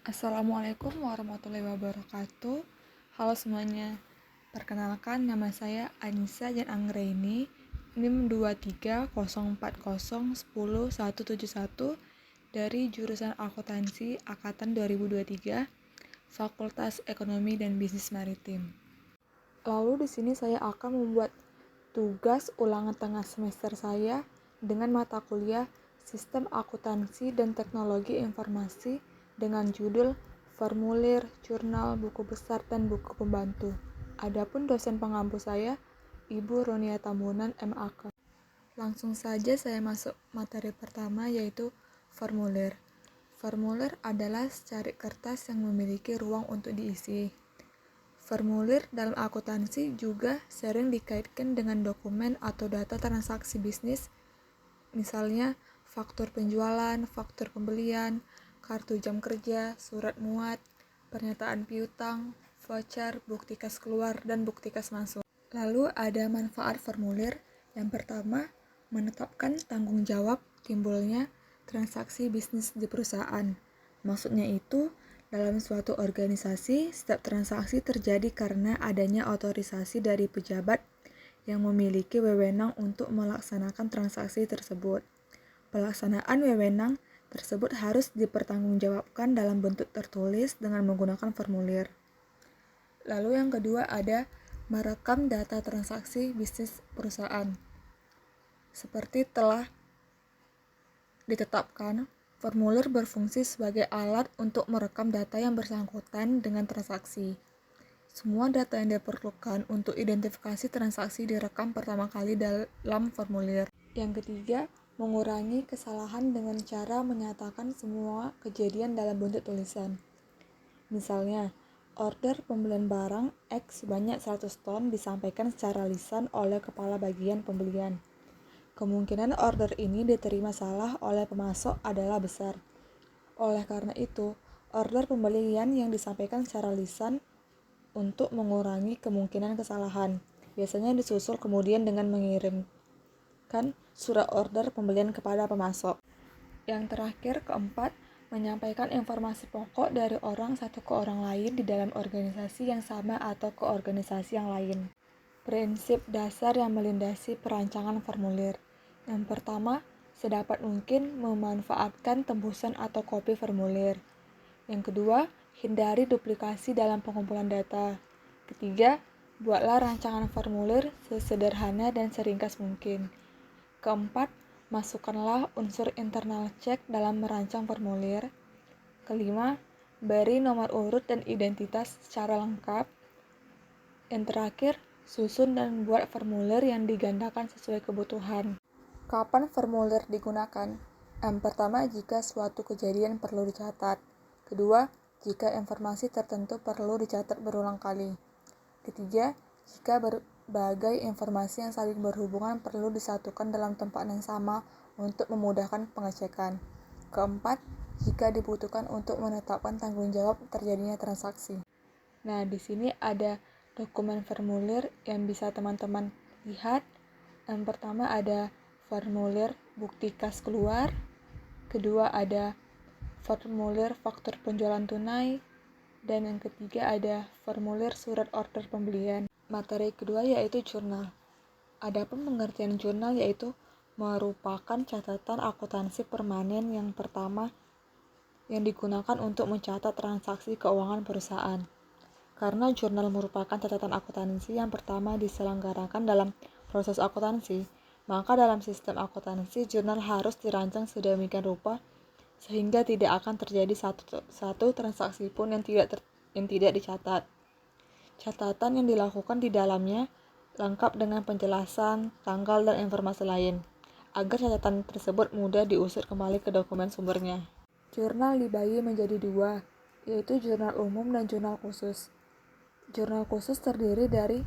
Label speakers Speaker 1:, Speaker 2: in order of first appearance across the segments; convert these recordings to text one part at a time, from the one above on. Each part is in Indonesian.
Speaker 1: Assalamualaikum warahmatullahi wabarakatuh. Halo semuanya. Perkenalkan, nama saya Anissa Jan Anggraini, NIM 23040101171 dari jurusan Akuntansi Angkatan 2023, Fakultas Ekonomi dan Bisnis Maritim. Lalu di sini saya akan membuat tugas ulangan tengah semester saya dengan mata kuliah Sistem Akuntansi dan Teknologi Informasi dengan judul Formulir, Jurnal, Buku Besar, dan Buku Pembantu. Adapun dosen pengampu saya, Ibu Ronia Tambunan, MAK. Langsung saja saya masuk materi pertama, yaitu formulir. Formulir adalah secari kertas yang memiliki ruang untuk diisi. Formulir dalam akuntansi juga sering dikaitkan dengan dokumen atau data transaksi bisnis, misalnya faktur penjualan, faktur pembelian, kartu jam kerja, surat muat, pernyataan piutang, voucher, bukti kas keluar, dan bukti kas masuk. Lalu ada manfaat formulir. Yang pertama, menetapkan tanggung jawab timbulnya transaksi bisnis di perusahaan. Maksudnya itu, dalam suatu organisasi, setiap transaksi terjadi karena adanya otorisasi dari pejabat yang memiliki wewenang untuk melaksanakan transaksi tersebut. Pelaksanaan wewenang tersebut harus dipertanggungjawabkan dalam bentuk tertulis dengan menggunakan formulir. Lalu yang kedua ada merekam data transaksi bisnis perusahaan. Seperti telah ditetapkan, formulir berfungsi sebagai alat untuk merekam data yang bersangkutan dengan transaksi. Semua data yang diperlukan untuk identifikasi transaksi direkam pertama kali dalam formulir. Yang ketiga, mengurangi kesalahan dengan cara menyatakan semua kejadian dalam bentuk tulisan. Misalnya, order pembelian barang X sebanyak 100 ton disampaikan secara lisan oleh kepala bagian pembelian. Kemungkinan order ini diterima salah oleh pemasok adalah besar. Oleh karena itu, order pembelian yang disampaikan secara lisan untuk mengurangi kemungkinan kesalahan biasanya disusul kemudian dengan mengirimkan surat order pembelian kepada pemasok. Yang terakhir, keempat, menyampaikan informasi pokok dari orang satu ke orang lain di dalam organisasi yang sama atau ke organisasi yang lain. Prinsip dasar yang melindasi perancangan formulir. Yang pertama, sedapat mungkin memanfaatkan tembusan atau kopi formulir. Yang kedua, hindari duplikasi dalam pengumpulan data. Ketiga, buatlah rancangan formulir sesederhana dan seringkas mungkin. Keempat, masukkanlah unsur internal check dalam merancang formulir. Kelima, beri nomor urut dan identitas secara lengkap. Yang terakhir, susun dan buat formulir yang digandakan sesuai kebutuhan. Kapan formulir digunakan? Yang pertama, jika suatu kejadian perlu dicatat. Kedua, jika informasi tertentu perlu dicatat berulang kali. Ketiga, jika berbagai informasi yang saling berhubungan perlu disatukan dalam tempat yang sama untuk memudahkan pengecekan. Keempat, jika dibutuhkan untuk menetapkan tanggung jawab terjadinya transaksi. Nah, di sini ada dokumen formulir yang bisa teman-teman lihat. Yang pertama ada formulir bukti kas keluar. Kedua ada formulir faktur penjualan tunai. Dan yang ketiga ada formulir surat order pembelian. Materi kedua yaitu jurnal. Adapun pengertian jurnal yaitu merupakan catatan akuntansi permanen yang pertama yang digunakan untuk mencatat transaksi keuangan perusahaan. Karena jurnal merupakan catatan akuntansi yang pertama diselenggarakan dalam proses akuntansi, maka dalam sistem akuntansi jurnal harus dirancang sedemikian rupa sehingga tidak akan terjadi satu transaksi pun yang tidak dicatat. Catatan yang dilakukan di dalamnya lengkap dengan penjelasan, tanggal, dan informasi lain, agar catatan tersebut mudah diusut kembali ke dokumen sumbernya. Jurnal dibagi menjadi dua, yaitu jurnal umum dan jurnal khusus. Jurnal khusus terdiri dari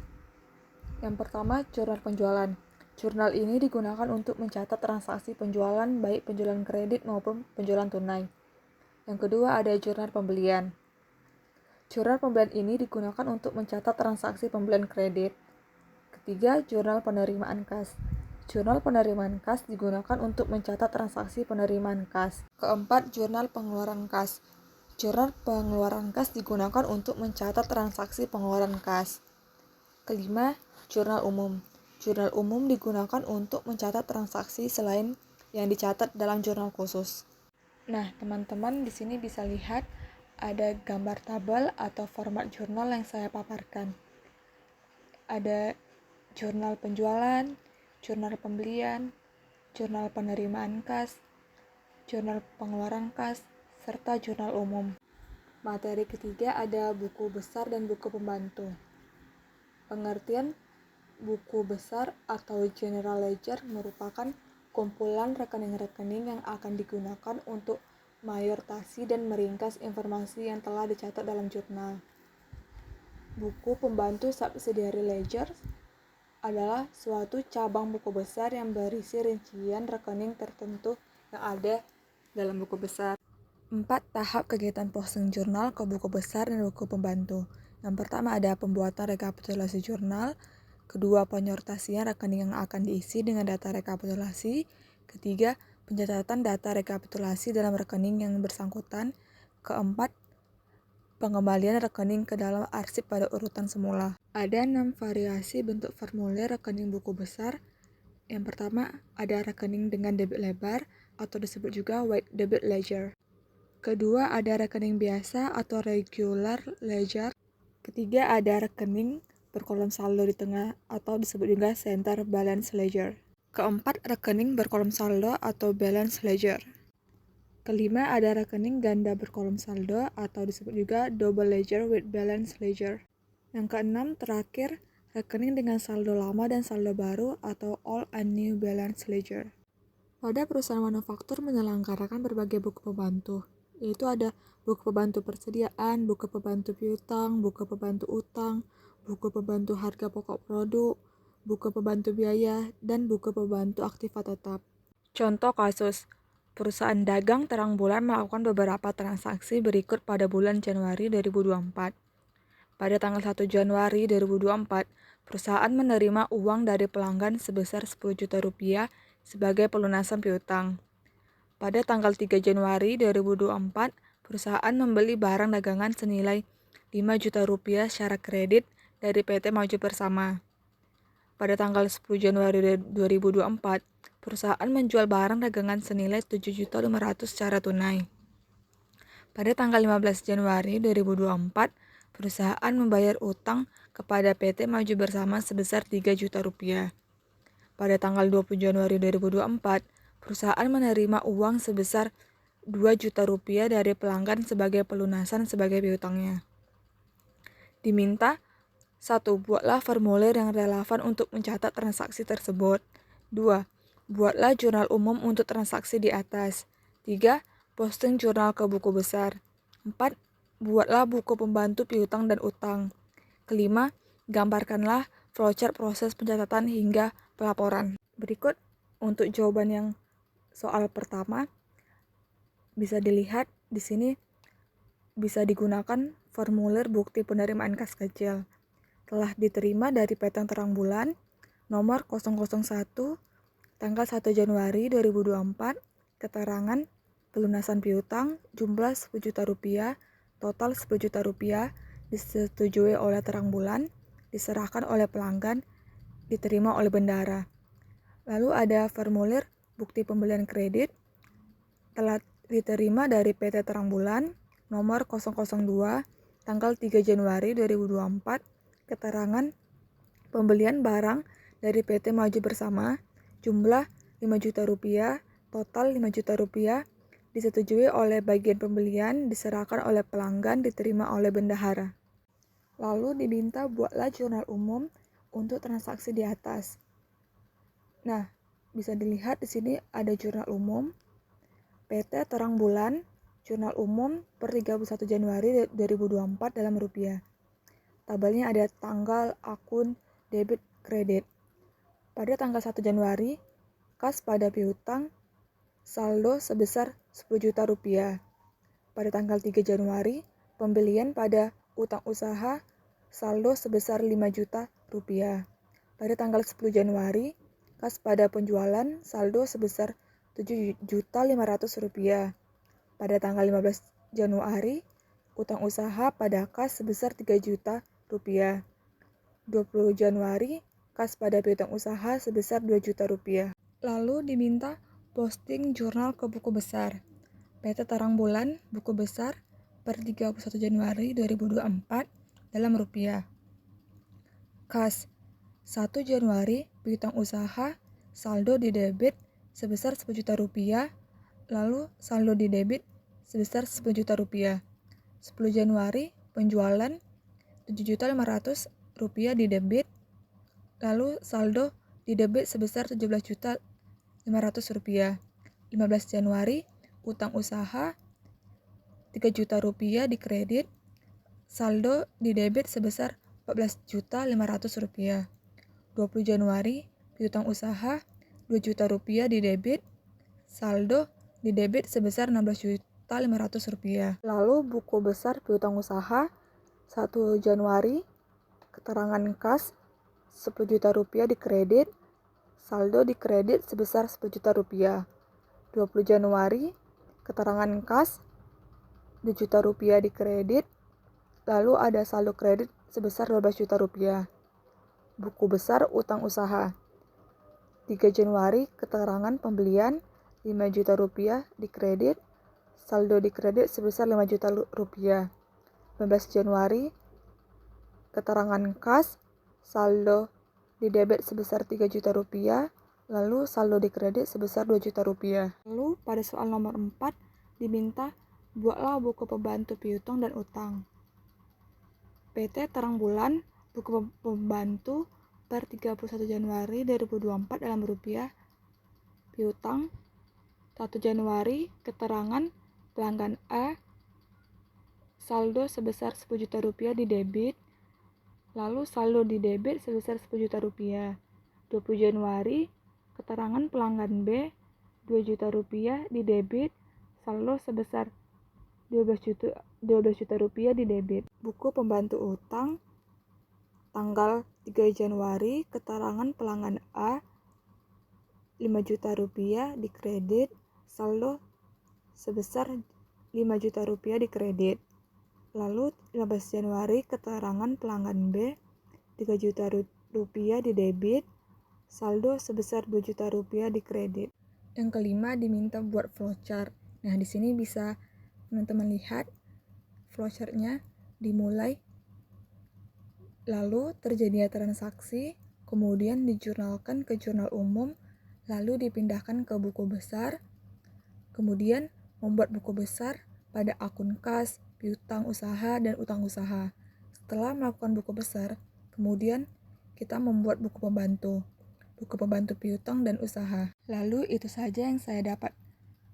Speaker 1: yang pertama, jurnal penjualan. Jurnal ini digunakan untuk mencatat transaksi penjualan baik penjualan kredit maupun penjualan tunai. Yang kedua ada jurnal pembelian. Jurnal pembelian ini digunakan untuk mencatat transaksi pembelian kredit. Ketiga, jurnal penerimaan kas. Jurnal penerimaan kas digunakan untuk mencatat transaksi penerimaan kas. Keempat, jurnal pengeluaran kas. Jurnal pengeluaran kas digunakan untuk mencatat transaksi pengeluaran kas. Kelima, jurnal umum. Jurnal umum digunakan untuk mencatat transaksi selain yang dicatat dalam jurnal khusus. Nah, teman-teman di sini bisa lihat ada gambar tabel atau format jurnal yang saya paparkan. Ada jurnal penjualan, jurnal pembelian, jurnal penerimaan kas, jurnal pengeluaran kas, serta jurnal umum. Materi ketiga ada buku besar dan buku pembantu. Pengertian buku besar atau general ledger merupakan kumpulan rekening-rekening yang akan digunakan untuk mayortasi dan meringkas informasi yang telah dicatat dalam jurnal. Buku pembantu subsidiary ledger adalah suatu cabang buku besar yang berisi rincian rekening tertentu yang ada dalam buku besar. 4 tahap kegiatan posting jurnal ke buku besar dan buku pembantu. Yang pertama ada pembuatan rekapitulasi jurnal, kedua penyortasian rekening yang akan diisi dengan data rekapitulasi, ketiga pencatatan data rekapitulasi dalam rekening yang bersangkutan, keempat pengembalian rekening ke dalam arsip pada urutan semula. Ada 6 variasi bentuk formulir rekening buku besar. Yang pertama ada rekening dengan debit lebar atau disebut juga white debit ledger. Kedua ada rekening biasa atau regular ledger. Ketiga ada rekening berkolom saldo di tengah atau disebut juga center balance ledger. Keempat rekening berkolom saldo atau balance ledger. Kelima ada rekening ganda berkolom saldo atau disebut juga double ledger with balance ledger. Yang keenam terakhir rekening dengan saldo lama dan saldo baru atau old and new balance ledger. Pada perusahaan manufaktur menyelenggarakan berbagai buku pembantu, yaitu ada buku pembantu persediaan, buku pembantu piutang, buku pembantu utang, buku pembantu harga pokok produk, buku pembantu biaya, dan buku pembantu aktiva tetap. Contoh kasus, perusahaan dagang terang bulan melakukan beberapa transaksi berikut pada bulan Januari 2024. Pada tanggal 1 Januari 2024, perusahaan menerima uang dari pelanggan sebesar 10 juta rupiah sebagai pelunasan piutang. Pada tanggal 3 Januari 2024, perusahaan membeli barang dagangan senilai 5 juta rupiah secara kredit dari PT Maju Bersama. Pada tanggal 10 Januari 2024, perusahaan menjual barang dagangan senilai 7.500.000 secara tunai. Pada tanggal 15 Januari 2024, perusahaan membayar utang kepada PT Maju Bersama sebesar 3 juta rupiah. Pada tanggal 20 Januari 2024, perusahaan menerima uang sebesar 2 juta rupiah dari pelanggan sebagai pelunasan sebagai piutangnya. Diminta 1. Buatlah formulir yang relevan untuk mencatat transaksi tersebut. 2. Buatlah jurnal umum untuk transaksi di atas. 3. Posting jurnal ke buku besar. 4. Buatlah buku pembantu piutang dan utang. Kelima, gambarkanlah flowchart proses pencatatan hingga pelaporan. Berikut untuk jawaban yang soal pertama, bisa dilihat di sini bisa digunakan formulir bukti penerimaan kas kecil. Telah diterima dari PT Terang Bulan nomor 001 tanggal 1 Januari 2024, keterangan pelunasan piutang jumlah 10 juta rupiah, total 10 juta rupiah, disetujui oleh Terang Bulan, diserahkan oleh pelanggan, diterima oleh bendara. Lalu ada formulir bukti pembelian kredit, telah diterima dari PT Terang Bulan nomor 002 tanggal 3 Januari 2024, keterangan pembelian barang dari PT Maju Bersama jumlah 5 juta rupiah, total 5 juta rupiah, disetujui oleh bagian pembelian, diserahkan oleh pelanggan, diterima oleh bendahara. Lalu diminta buatlah jurnal umum untuk transaksi di atas. Nah, bisa dilihat di sini ada jurnal umum PT Terang Bulan, jurnal umum per 31 Januari 2024 dalam rupiah. Tabelnya ada tanggal, akun, debit, kredit. Pada tanggal 1 Januari, kas pada piutang, saldo sebesar 10 juta rupiah. Pada tanggal 3 Januari, pembelian pada utang usaha, saldo sebesar 5 juta rupiah. Pada tanggal 10 Januari, kas pada penjualan, saldo sebesar 7.500.000 rupiah. Pada tanggal 15 Januari, utang usaha pada kas sebesar 3 juta rupiah. 20 Januari, kas pada piutang usaha sebesar 2 juta rupiah. Lalu diminta posting jurnal ke buku besar. PT Terang Bulan, buku besar, per 31 Januari 2024 dalam rupiah. Kas 1 Januari, piutang usaha, saldo di debit sebesar 10 juta rupiah, lalu saldo di debit sebesar 10 juta rupiah. 10 Januari, penjualan 7.500.000 rupiah di debit, lalu saldo di debit sebesar 17.500.000 rupiah. 15 Januari, utang usaha 3 juta rupiah di kredit, saldo di debit sebesar 14.500.000 rupiah. 20 Januari, piutang usaha 2 juta rupiah di debit, saldo di debit sebesar 16.500.000 rupiah. Lalu buku besar piutang usaha 1 Januari, keterangan kas 10 juta rupiah di kredit, saldo di kredit sebesar 10 juta rupiah. 20 Januari, keterangan kas 2 juta rupiah di kredit, lalu ada saldo kredit sebesar 12 juta rupiah. Buku besar utang usaha 3 Januari, keterangan pembelian 5 juta rupiah di kredit, saldo di kredit sebesar 5 juta rupiah. 15 Januari, keterangan kas, saldo di debit sebesar 3 juta rupiah, lalu saldo di kredit sebesar 2 juta rupiah. Lalu pada soal nomor 4 diminta buatlah buku pembantu piutang dan utang. PT Terang Bulan, buku pembantu per 31 Januari 2024 dalam rupiah. Piutang 1 Januari, keterangan pelanggan A, saldo sebesar 10 juta rupiah di debit, lalu saldo di debit sebesar 10 juta rupiah. 20 Januari, keterangan pelanggan B, 2 juta rupiah di debit, saldo sebesar 12 juta rupiah di debit. Buku pembantu utang tanggal 3 Januari, keterangan pelanggan A 5 juta rupiah di kredit, saldo sebesar 5 juta rupiah di kredit. Lalu 15 Januari, keterangan pelanggan B 3 juta rupiah di debit, saldo sebesar 2 juta rupiah di kredit. Yang kelima diminta buat flowchart. Nah, di sini bisa teman-teman lihat flowchartnya dimulai, lalu terjadinya transaksi, kemudian dijurnalkan ke jurnal umum, lalu dipindahkan ke buku besar, kemudian membuat buku besar pada akun kas, piutang usaha, dan utang usaha. Setelah melakukan buku besar, kemudian kita membuat buku pembantu piutang dan usaha. Lalu itu saja yang saya dapat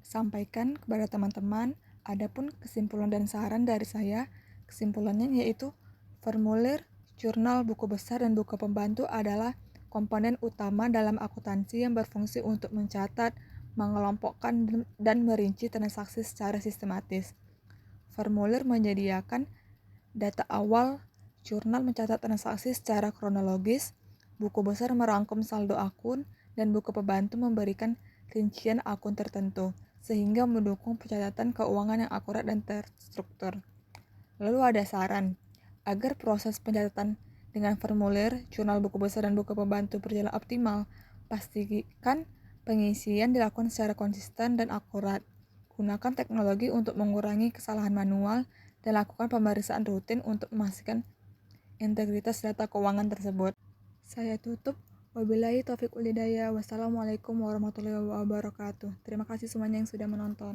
Speaker 1: sampaikan kepada teman-teman. Adapun kesimpulan dan saran dari saya, kesimpulannya yaitu formulir, jurnal, buku besar, dan buku pembantu adalah komponen utama dalam akuntansi yang berfungsi untuk mencatat, mengelompokkan, dan merinci transaksi secara sistematis. Formulir menyediakan data awal, jurnal mencatat transaksi secara kronologis, buku besar merangkum saldo akun, dan buku pembantu memberikan rincian akun tertentu, sehingga mendukung pencatatan keuangan yang akurat dan terstruktur. Lalu ada saran, agar proses pencatatan dengan formulir, jurnal, buku besar, dan buku pembantu berjalan optimal, pastikan pengisian dilakukan secara konsisten dan akurat. Gunakan teknologi untuk mengurangi kesalahan manual dan lakukan pemeriksaan rutin untuk memastikan integritas data keuangan tersebut. Saya tutup. Wabillahi taufiq wal hidayah. Wassalamualaikum warahmatullahi wabarakatuh. Terima kasih semuanya yang sudah menonton.